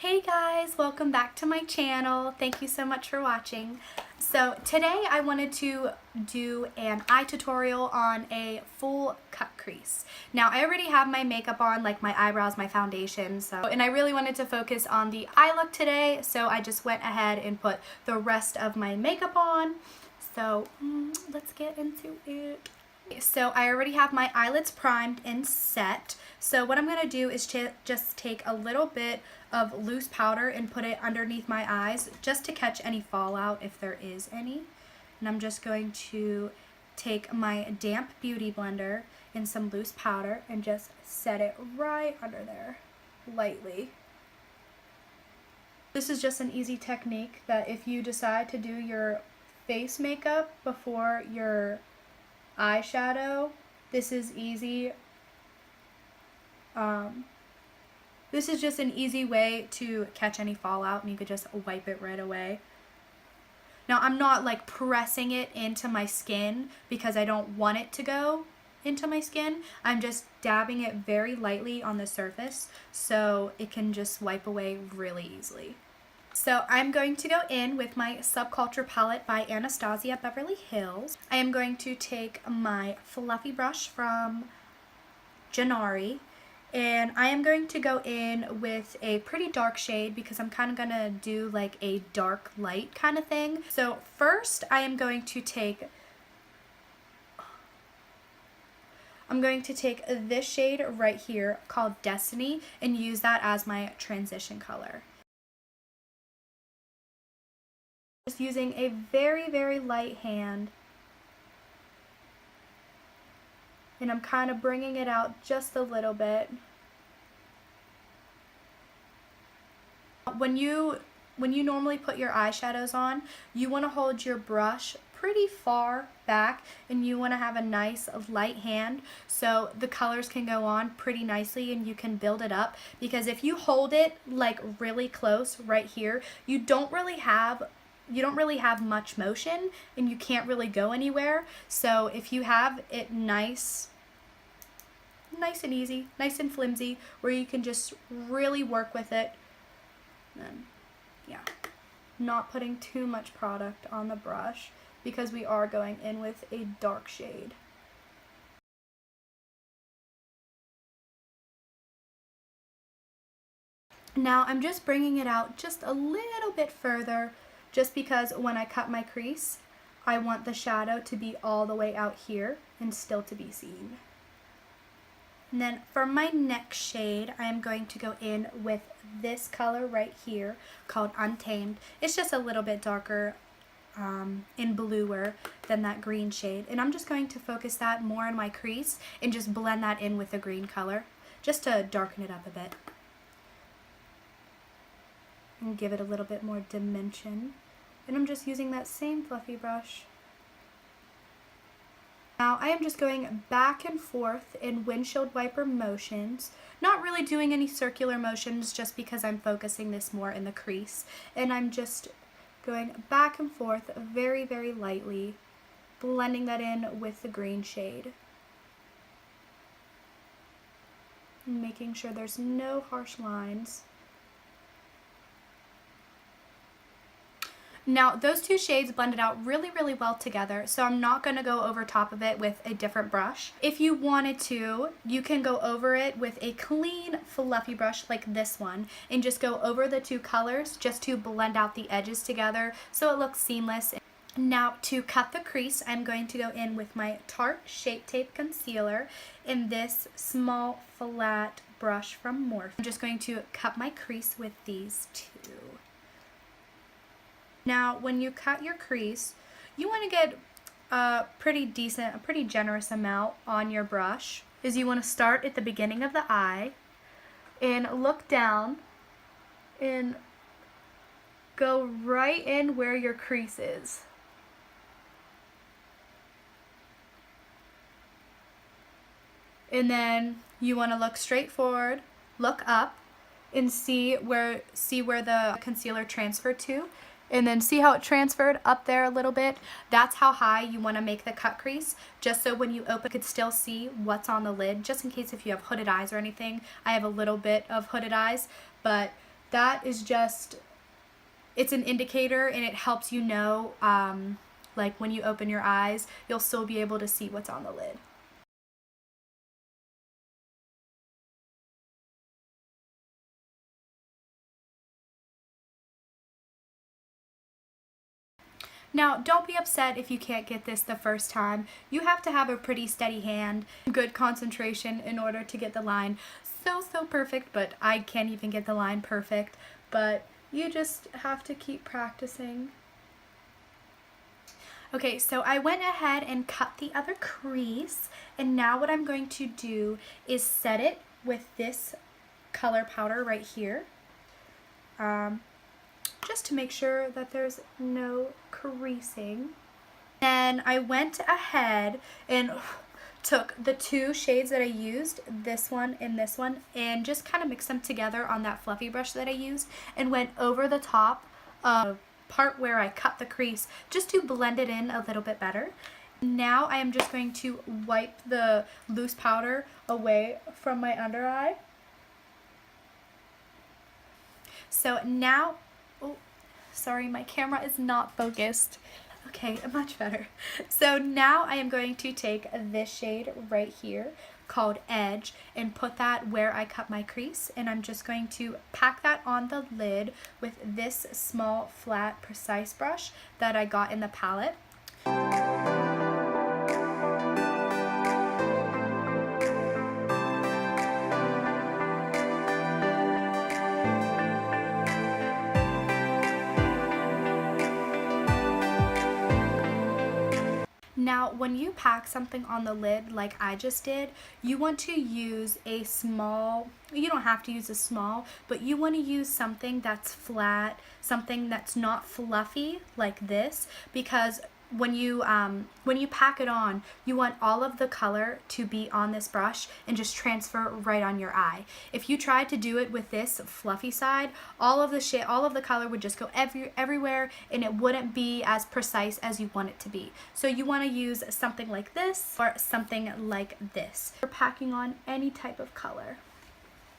Hey guys, welcome back to my channel. Thank you so much for watching. So today I wanted to do an eye tutorial on a full cut crease. Now I already have my makeup on, like my eyebrows, my foundation, and I really wanted to focus on the eye look today, so I just went ahead and put the rest of my makeup on. So let's get into it. So I already have my eyelids primed and set. So what I'm going to do is just take a little bit of loose powder and put it underneath my eyes just to catch any fallout if there is any. And I'm just going to take my damp beauty blender and some loose powder and just set it right under there lightly. This is just an easy technique that if you decide to do your face makeup before your eyeshadow, this is easy. This is just an easy way to catch any fallout, and you could just wipe it right away. Now I'm not like pressing it into my skin because I don't want it to go into my skin. I'm just dabbing it very lightly on the surface so it can just wipe away really easily. So I'm going to go in with my Subculture palette by Anastasia Beverly Hills. I am going to take my fluffy brush from Janari, and I am going to go in with a pretty dark shade because I'm kind of going to do like a dark light kind of thing. So first I am going to take this shade right here called Destiny and use that as my transition color. Just using a very, very light hand, and I'm kind of bringing it out just a little bit. When you normally put your eyeshadows on, you want to hold your brush pretty far back and you want to have a nice light hand so the colors can go on pretty nicely and you can build it up, because if you hold it like really close right here, you don't really have much motion and you can't really go anywhere. So if you have it nice and easy, nice and flimsy, where you can just really work with it, then yeah, not putting too much product on the brush because we are going in with a dark shade. Now I'm just bringing it out just a little bit further, just because when I cut my crease, I want the shadow to be all the way out here and still to be seen. And then for my next shade, I am going to go in with this color right here called Untamed. It's just a little bit darker and bluer than that green shade. And I'm just going to focus that more in my crease and just blend that in with the green color just to darken it up a bit and give it a little bit more dimension. And I'm just using that same fluffy brush. Now I am just going back and forth in windshield wiper motions, not really doing any circular motions just because I'm focusing this more in the crease. And I'm just going back and forth very, very lightly, blending that in with the green shade. And making sure there's no harsh lines. Now those two shades blended out really, really well together, so I'm not going to go over top of it with a different brush. If you wanted to, you can go over it with a clean, fluffy brush like this one and just go over the two colors just to blend out the edges together so it looks seamless. Now to cut the crease, I'm going to go in with my Tarte Shape Tape Concealer in this small flat brush from Morphe. I'm just going to cut my crease with these two. Now, when you cut your crease, you want to get a pretty generous amount on your brush. You want to start at the beginning of the eye and look down and go right in where your crease is. And then you want to look straight forward, look up, and see where the concealer transferred to. And then see how it transferred up there a little bit? That's how high you want to make the cut crease, just so when you open you could still see what's on the lid, just in case if you have hooded eyes or anything. I have a little bit of hooded eyes, but that is just, it's an indicator, and it helps you know, like when you open your eyes, you'll still be able to see what's on the lid. Now, don't be upset if you can't get this the first time. You have to have a pretty steady hand, good concentration in order to get the line so perfect, but I can't even get the line perfect. But you just have to keep practicing. Okay, so I went ahead and cut the other crease, and now what I'm going to do is set it with this color powder right here. Just to make sure that there's no creasing. Then I went ahead and took the two shades that I used, this one, and just kind of mixed them together on that fluffy brush that I used, and went over the top of the part where I cut the crease just to blend it in a little bit better. Now I am just going to wipe the loose powder away from my under eye. So now, oh, sorry, my camera is not focused. Okay, much better. So now I am going to take this shade right here called Edge and put that where I cut my crease, and I'm just going to pack that on the lid with this small, flat, precise brush that I got in the palette. Now, when you pack something on the lid like I just did, you want to use a small, you don't have to use a small, but you want to use something that's flat, something that's not fluffy like this, because when you pack it on, you want all of the color to be on this brush and just transfer right on your eye. If you tried to do it with this fluffy side, all of the color would just go everywhere, and it wouldn't be as precise as you want it to be. So you want to use something like this or something like this for packing on any type of color.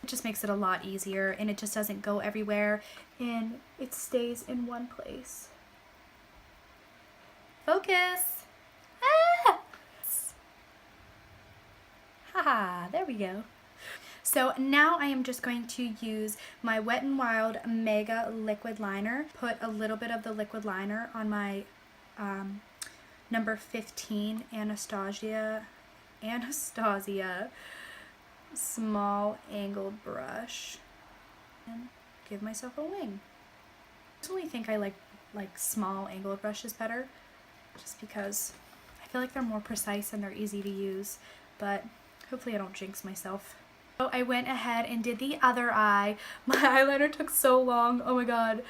It just makes it a lot easier, and it just doesn't go everywhere, and it stays in one place. Focus! Ah! Haha, there we go. So now I am just going to use my Wet n Wild Mega Liquid Liner. Put a little bit of the liquid liner on my number 15 Anastasia small angled brush, and give myself a wing. I personally think I like small angled brushes better, just because I feel like they're more precise and they're easy to use, but hopefully I don't jinx myself. So I went ahead and did the other eye. My eyeliner took so long, oh my god.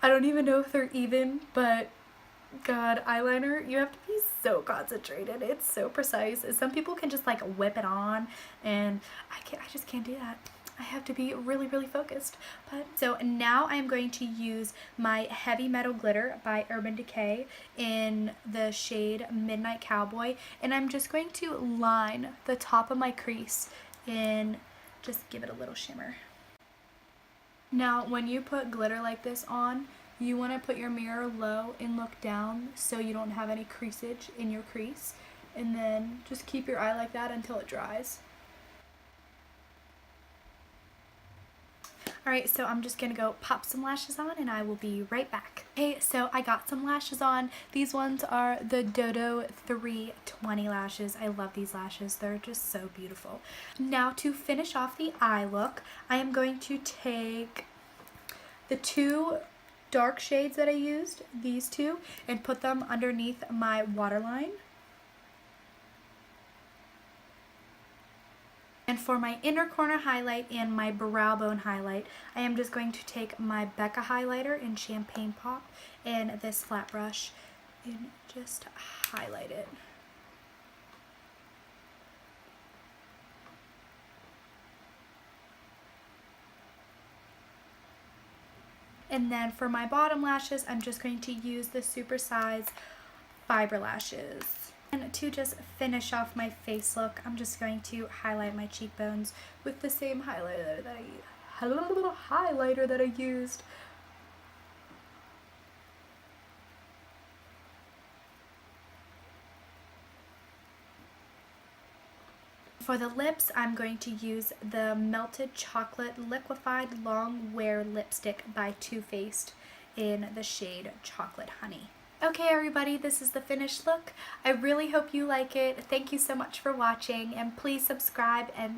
I don't even know if they're even, but god, eyeliner, you have to be so concentrated. It's so precise. Some people can just like whip it on, and I just can't do that. I have to be really focused. But so now I am going to use my Heavy Metal Glitter by Urban Decay in the shade Midnight Cowboy, and I'm just going to line the top of my crease and just give it a little shimmer. Now when you put glitter like this on, you want to put your mirror low and look down so you don't have any creasage in your crease, and then just keep your eye like that until it dries. Alright, so I'm just gonna go pop some lashes on, and I will be right back. Okay, so I got some lashes on. These ones are the Dodo 320 lashes. I love these lashes. They're just so beautiful. Now to finish off the eye look, I am going to take the two dark shades that I used, these two, and put them underneath my waterline. And for my inner corner highlight and my brow bone highlight, I am just going to take my Becca highlighter in Champagne Pop and this flat brush and just highlight it. And then for my bottom lashes, I'm just going to use the Super Size Fiber Lashes. And to just finish off my face look, I'm just going to highlight my cheekbones with the same highlighter that I little highlighter that I used. For the lips, I'm going to use the Melted Chocolate Liquefied Long Wear Lipstick by Too Faced in the shade Chocolate Honey. Okay everybody, this is the finished look. I really hope you like it. Thank you so much for watching, and please subscribe to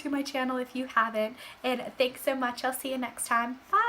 my channel if you haven't. And thanks so much. I'll see you next time. Bye!